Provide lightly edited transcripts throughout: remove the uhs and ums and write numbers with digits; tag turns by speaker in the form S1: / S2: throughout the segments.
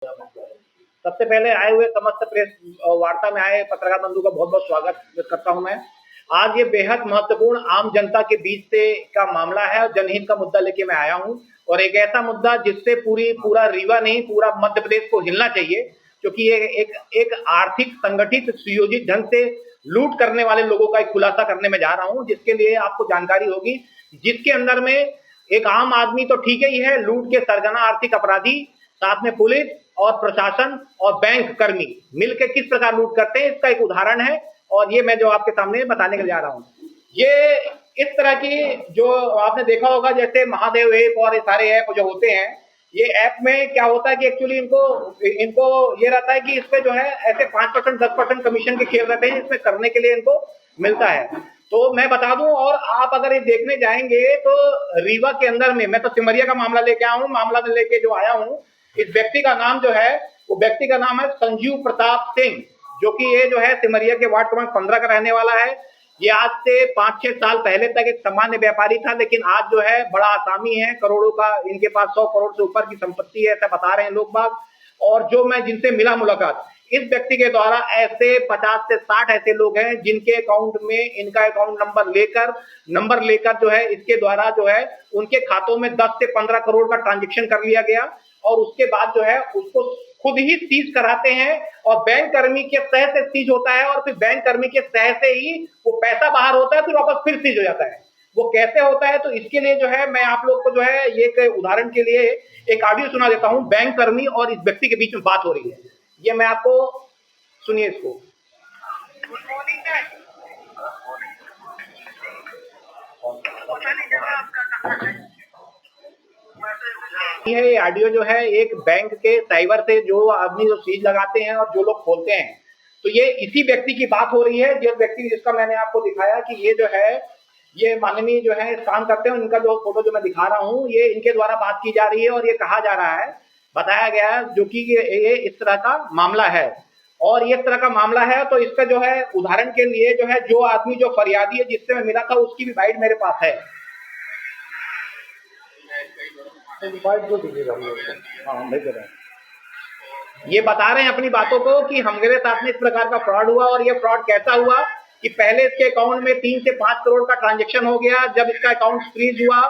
S1: सबसे पहले आए हुए समस्त प्रेस वार्ता में आए पत्रकार बंधु का बहुत बहुत स्वागत करता हूं मैं। आज ये बेहद महत्वपूर्ण आम जनता के बीच से का मामला है और जनहित का मुद्दा लेके मैं आया हूं, और एक ऐसा मुद्दा जिससे पूरा रीवा नहीं पूरा मध्य प्रदेश को हिलना चाहिए, क्योंकि ये एक आर्थिक संगठित सुयोजित ढंग से लूट करने वाले लोगों का एक खुलासा करने में जा रहा हूं, जिसके लिए आपको जानकारी होगी, जिसके अंदर में एक आम आदमी तो ठीक ही है, लूट के सरगना आर्थिक अपराधी, साथ में पुलिस और प्रशासन और बैंक कर्मी मिलकर किस प्रकार लूट करते हैं, इसका एक उदाहरण है। और ये मैं जो आपके सामने बताने के जा रहा हूँ, ये इस तरह की जो आपने देखा होगा, जैसे महादेव ऐप और ये सारे ऐप जो होते हैं, ये ऐप में क्या होता है कि एक्चुअली इनको ये रहता है कि इस पे जो है ऐसे 5% 10% कमीशन के खेल रहते हैं, इसमें करने के लिए इनको मिलता है। तो मैं बता दूं, और आप अगर ये देखने जाएंगे तो रीवा के अंदर में, मैं तो सिमरिया का मामला लेके आया हूँ, मामला लेके जो आया हूँ, इस व्यक्ति का नाम जो है वो व्यक्ति का नाम है संजीव प्रताप सिंह, जो कि ये जो है सिमरिया के वार्ड क्रमांक 15 का रहने वाला है। ये आज से 5-6 साल पहले तक एक सामान्य व्यापारी था, लेकिन आज जो है बड़ा आसामी है, करोड़ों का इनके पास 100 करोड़ से ऊपर की संपत्ति है, ऐसा बता रहे हैं लोग बाग। और जो मैं जिनसे मिला मुलाकात, इस व्यक्ति के द्वारा ऐसे 50 से 60 ऐसे लोग हैं जिनके अकाउंट में इनका अकाउंट नंबर लेकर जो है इसके द्वारा जो है उनके खातों में 10 से 15 करोड़ का ट्रांजेक्शन कर लिया गया, और उसके बाद जो है उसको खुद ही सीज कराते हैं, और बैंक कर्मी के तह से सीज होता है, और फिर बैंक कर्मी के तह से ही वो पैसा बाहर होता है, फिर वापस फिर सीज हो जाता है। वो कैसे होता है, तो इसके लिए जो है मैं आप लोग को जो है ये उदाहरण के लिए एक ऑडियो सुना देता हूं। बैंक कर्मी और इस व्यक्ति के बीच में बात हो रही है, ये मैं आपको सुनिए इसको। ये ऑडियो जो है एक बैंक के साइबर से जो आदमी जो सीज लगाते हैं और जो लोग खोलते हैं, तो ये इसी व्यक्ति की बात हो रही है, जिस व्यक्ति जिसका मैंने आपको दिखाया कि ये जो है ये माननीय जो है काम करते हैं, उनका जो फोटो जो मैं दिखा रहा हूँ, ये इनके द्वारा बात की जा रही है, और ये कहा जा रहा है, बताया गया है, जो कि ये इस तरह का मामला है। और ये इस तरह का मामला है, तो इसका जो है उदाहरण के लिए जो है जो आदमी जो फरियादी है जिससे मैं मिला था, उसकी भी बाइट मेरे पास है। ये बता रहे हैं अपनी बातों को कि हमारे साथ में इस प्रकार का फ्रॉड हुआ, और ये फ्रॉड कैसा हुआ कि पहले इसके अकाउंट में 3 से 5 करोड़ का ट्रांजैक्शन हो गया। जब इसका अकाउंट फ्रीज हुआ,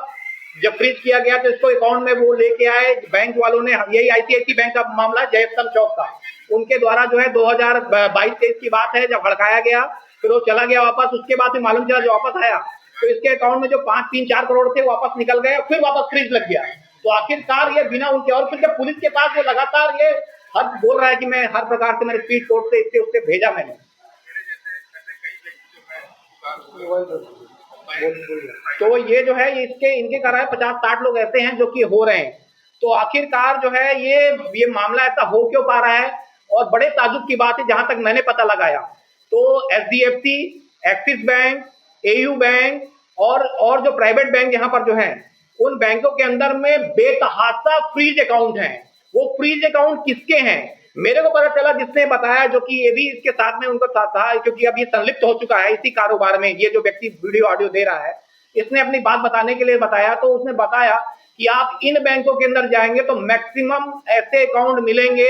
S1: जब फ्रीज किया गया, तो इसको अकाउंट में वो लेके आए बैंक वालों ने, यही आईसीआईसी बैंक का मामला, जयस्तंभ चौक का, उनके द्वारा जो है 2022-23 की बात है, जब हड़काया गया, फिर वो चला गया वापस। उसके बाद में मालूम चला जो वापस आया तो इसके अकाउंट में जो 5-3-4 करोड़ थे वापस निकल गए, फिर वापस फ्रीज लग गया। तो आखिरकार ये बिना उनके, और फिर जब पुलिस के पास वो लगातार ये हर बोल रहा है कि मैं हर प्रकार से मेरे स्पीड कोर्ट से इससे उससे भेजा मैंने, तो ये जो है इसके इनके कर रहा है 50-60 लोग ऐसे हैं जो कि हो रहे हैं। तो आखिरकार जो है ये मामला ऐसा हो क्यों पा रहा है, और बड़े ताजुब की बात है, जहां तक मैंने पता लगाया तो HDFC, axis bank, AU bank और जो प्राइवेट बैंक यहाँ पर जो है, उन बैंकों के अंदर में बेतहाशा फ्रीज अकाउंट हैं। वो फ्रीज अकाउंट किसके हैं, मेरे को पता चला जिसने बताया, जो कि ये भी इसके साथ में उनको था, क्योंकि अब ये संलिप्त हो चुका है इसी कारोबार में। ये जो व्यक्ति वीडियो ऑडियो दे रहा है, इसने अपनी बात बताने के लिए बताया, तो उसने बताया कि आप इन बैंकों के अंदर जाएंगे तो मैक्सिमम ऐसे अकाउंट मिलेंगे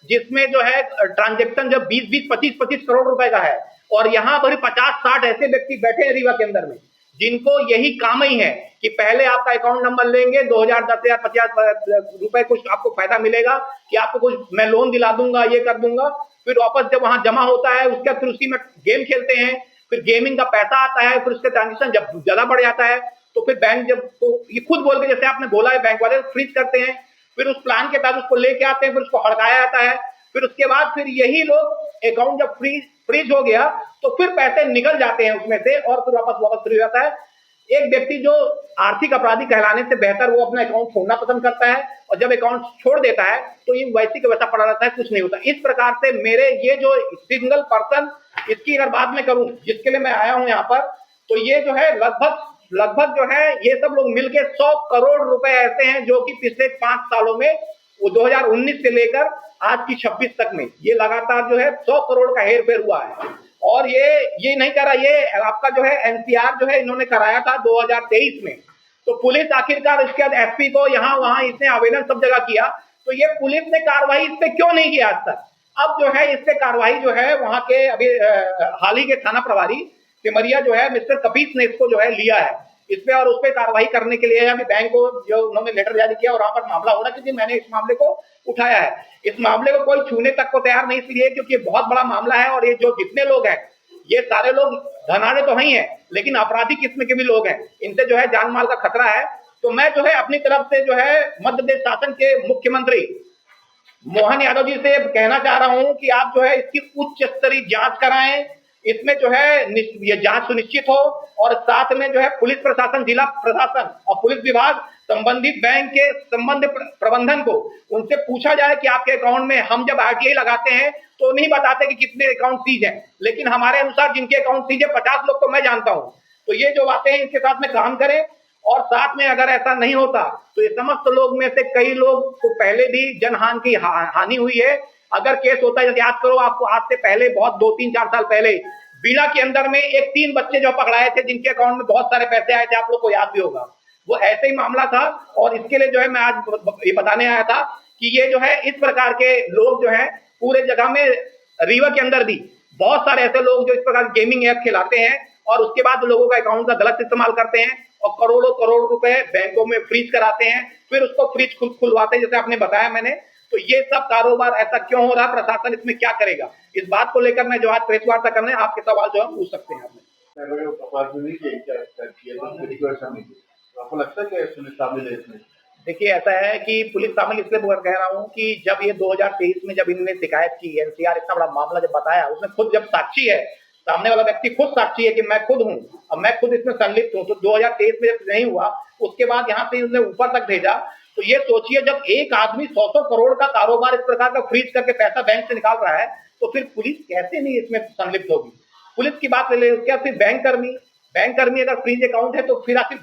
S1: जिसमें जो है ट्रांजेक्शन जब 20-20, 25-25 करोड़ रुपए का है, और यहाँ पर 50-60 ऐसे व्यक्ति बैठे हैं रीवा के अंदर में, जिनको यही काम ही है कि पहले आपका अकाउंट नंबर लेंगे, 2000, 10,000, 50 रुपए कुछ आपको फायदा मिलेगा कि आपको कुछ मैं लोन दिला दूंगा, ये कर दूंगा, फिर वापस जब वहां जमा होता है उसके फिर उसी में गेम खेलते हैं, फिर गेमिंग का पैसा आता है, फिर उसके ट्रांजेक्शन जब ज्यादा बढ़ जाता है तो फिर बैंक जब तो ये खुद बोल के, जैसे आपने बोला है, बैंक वाले फ्रीज करते हैं, फिर उस प्लान के तहत उसको लेके आते हैं, फिर उसको हड़काया जाता है, फिर उसके बाद फिर यही लोग अकाउंट जब फ्रीज हो गया तो फिर पैसे निकल जाते हैं उसमें से, और फिर वापस फ्री हो जाता है। एक व्यक्ति जो आर्थिक अपराधी कहलाने से बेहतर वो अपना अकाउंट छोड़ना पसंद करता है, और जब अकाउंट छोड़ देता है तो ये वैसी का वैसा पड़ा रहता है, कुछ नहीं होता। इस प्रकार से मेरे ये जो सिंगल पर्सन, इसकी अगर बात मैं करूं जिसके लिए मैं आया हूं यहाँ पर, तो ये जो है लगभग जो है ये सब लोग मिलके 100 करोड़ रुपए ऐसे हैं जो कि पिछले 5 सालों में, वो 2019 से लेकर आज की 26 तक में ये लगातार जो है 100 करोड़ का हेर फेर हुआ है। और ये नहीं करा, ये आपका जो है एनसीआर जो है इन्होंने कराया था 2023 में। तो पुलिस आखिरकार इसके बाद एसपी को यहाँ वहां इसने आवेदन सब जगह किया, तो ये पुलिस ने कार्रवाई इस पे क्यों नहीं की आज तक? अब जो है इस पे कार्रवाई जो है वहां के अभी हाल ही के थाना प्रभारी सिमरिया जो है मिस्टर कपीस ने इसको जो है लिया है इस पे, और उस पे कार्रवाई करने के लिए अभी बैंक को जो उन्होंने लेटर जारी किया और वहां पर मामला हो रहा है, क्योंकि मैंने इस मामले को उठाया है। इस मामले को कोई छूने तक को तैयार नहीं, इसलिए क्योंकि बहुत बड़ा मामला है और ये जो जितने लोग हैं ये सारे लोग धनाढ़ तो नहीं है, लेकिन अपराधी किस्म के भी लोग हैं, इनसे जो है जान माल का खतरा है। तो मैं जो है अपनी तरफ से जो है मध्य प्रदेश शासन के मुख्यमंत्री मोहन यादव जी से कहना चाह रहा हूं कि आप जो है इसकी उच्च स्तरीय जांच कराएं, इसमें जो है ये जांच सुनिश्चित हो, और साथ में जो है पुलिस प्रशासन, जिला प्रशासन और पुलिस विभाग संबंधित बैंक के संबंधित प्रबंधन को उनसे पूछा जाए कि आपके अकाउंट में, हम जब आरटीआई लगाते हैं तो नहीं बताते कि कितने अकाउंट सीज हैं, लेकिन हमारे अनुसार जिनके अकाउंट सीज है 50 लोग तो मैं जानता हूं। तो ये जो बातें हैं इसके साथ में काम करें, और साथ में अगर ऐसा नहीं होता तो ये समस्त लोग में से कई लोग को पहले भी जनहानि की हानि हुई है। अगर केस होता है, याद करो आपको आज से पहले बहुत 2-3-4 साल पहले बीड़ा के अंदर में एक 3 बच्चे जो पकड़ाए थे जिनके अकाउंट में बहुत सारे पैसे आए थे, आप लोग को याद भी होगा, वो ऐसे ही मामला था। और इसके लिए जो है मैं आज ये बताने आया था कि ये जो है इस प्रकार के लोग जो है पूरे जगह में, रीवा के अंदर भी बहुत सारे ऐसे लोग जो इस प्रकार गेमिंग ऐप खिलाते हैं और उसके बाद लोगों का अकाउंट का गलत इस्तेमाल करते हैं और करोड़ों करोड़ रुपए बैंकों में फ्रीज कराते हैं, फिर उसको फ्रीज खुलवाते हैं, जैसे आपने बताया मैंने। तो ये सब कारोबार ऐसा क्यों हो रहा है, प्रशासन इसमें क्या करेगा, इस बात को लेकर मैं जो आज प्रेस वार्ता करने आपके सवाल जो है पूछ सकते हैं आपको लगता है कि पुलिस शामिल है इसमें? देखिए ऐसा है कि पुलिस शामिल इसलिए कह रहा हूँ कि जब ये 2023 में जब इन्होंने शिकायत की, एनसीआर इतना बड़ा मामला जब बताया, उसमें खुद जब साक्षी है, सामने वाला व्यक्ति खुद साक्षी है कि मैं खुद हूँ और मैं खुद इसमें संलिप्त हूँ, तो 2023 में जब नहीं हुआ उसके बाद यहाँ से उसने ऊपर तक भेजा। तो ये सोचिए जब एक आदमी 100 करोड़ का कारोबार इस प्रकार का फ्रीज करके पैसा बैंक से निकाल रहा है, तो फिर पुलिस कैसे नहीं इसमें संलिप्त होगी? पुलिस की बात ले क्या, फिर बैंक कर्मी अगर फ्रीज अकाउंट है तो फिर आखिर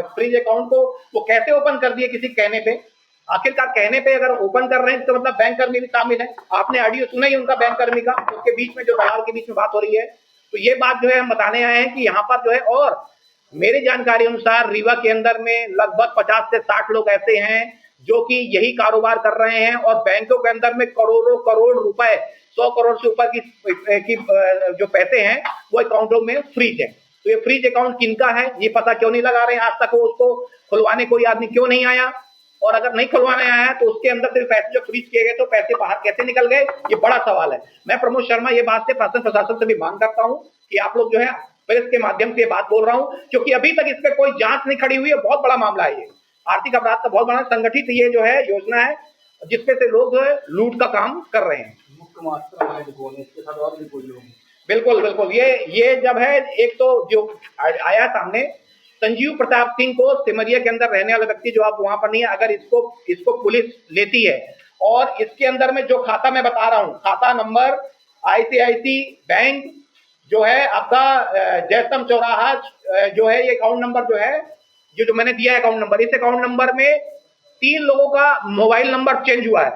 S1: फ्रीज अकाउंट को वो कैसे ओपन कर दिए किसी कहने पे? आखिरकार कहने पे अगर ओपन कर रहे हैं तो मतलब बैंक कर्मी भी शामिल है। आपने ऑडियो सुना ही उनका बैंक कर्मी का, उसके बीच में जो दलाल के बीच में बात हो रही है। तो ये बात जो है हम बताने आए हैं कि यहाँ पर जो है, और मेरी जानकारी अनुसार रीवा के अंदर में लगभग 50 से 60 लोग ऐसे हैं जो कि यही कारोबार कर रहे हैं और बैंकों के अंदर में करोड़ों करोड़ रुपए, 100 करोड़ से ऊपर की जो पैसे हैं वो अकाउंटों में फ्रीज है। तो ये फ्रीज अकाउंट किनका है ये पता क्यों नहीं लगा रहे हैं? आज तक वो उसको खुलवाने कोई आदमी क्यों नहीं आया? और अगर नहीं खुलवाने आया तो उसके अंदर से पैसे जो फ्रीज किए गए तो पैसे बाहर कैसे निकल गए, ये बड़ा सवाल है। मैं प्रमोद शर्मा ये बात से प्रशासन से भी मांग करता हूँ कि आप लोग जो है प्रेस के माध्यम से बात बोल रहा हूँ, क्योंकि अभी तक इस पे कोई जांच नहीं खड़ी हुई है। बहुत बड़ा मामला है ये, आर्थिक अपराध का बहुत बड़ा संगठित ये जो है योजना है जिसपे से लोग जो है लूट का काम कर रहे हैं। बिल्कुल बिल्कुल, ये जब है एक तो जो आया सामने संजीव प्रताप सिंह को, सिमरिया के अंदर रहने वाला व्यक्ति जो आप वहां पर नहीं है, अगर इसको पुलिस लेती है और इसके अंदर में जो खाता मैं बता रहा हूँ, खाता नंबर आईसीआईसी बैंक जो है आपका जयस्तंभ चौराहा जो है, ये अकाउंट नंबर जो है जो मैंने दिया है अकाउंट नंबर, इस अकाउंट नंबर में 3 लोगों का मोबाइल नंबर चेंज हुआ है।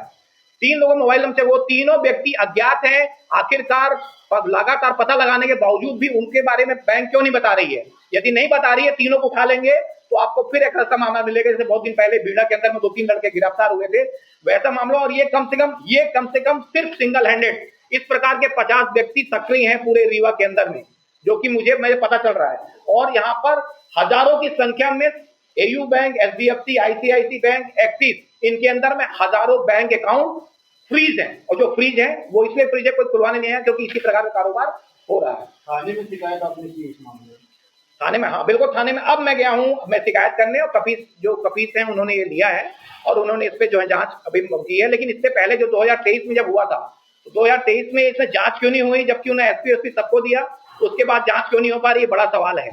S1: 3 लोगों मोबाइल नंबर से, वो तीनों व्यक्ति अज्ञात हैं। आखिरकार लगातार पता लगाने के बावजूद भी उनके बारे में बैंक क्यों नहीं बता रही है? यदि नहीं बता रही है, तीनों को उठा लेंगे तो आपको फिर एक ऐसा मामला मिलेगा जैसे बहुत दिन पहले बीड़ा के अंदर में 2-3 लड़के गिरफ्तार हुए थे, वैसा मामला। और ये कम से कम सिर्फ सिंगल हैंडेड इस प्रकार के 50 व्यक्ति सक्रिय हैं पूरे रीवा के अंदर में, जो कि मुझे पता चल रहा है। और यहाँ पर हजारों की संख्या में AU bank, HDFC, ICIC bank, Axis, इनके अंदर में हजारों बैंक अकाउंट फ्रीज है। और जो फ्रीज है वो इसलिए फ्रीज है, कोई खुलवाने नहीं है, क्योंकि इसी प्रकार का कारोबार हो रहा है।
S2: थाने में शिकायत आपने की इस मामले में?
S1: थाने में, हाँ बिल्कुल थाने में अब मैं गया हूँ, मैं शिकायत करने, और कपीस हैं उन्होंने ये लिया है और उन्होंने इस पे जो है जांच अभी की है। लेकिन इससे पहले जो 2023 में जब हुआ था, तो 2023 में इसमें जांच क्यों नहीं हुई, जबकि उन्हें एसपी सबको दिया, उसके बाद जांच क्यों नहीं हो पा रही, ये बड़ा सवाल है।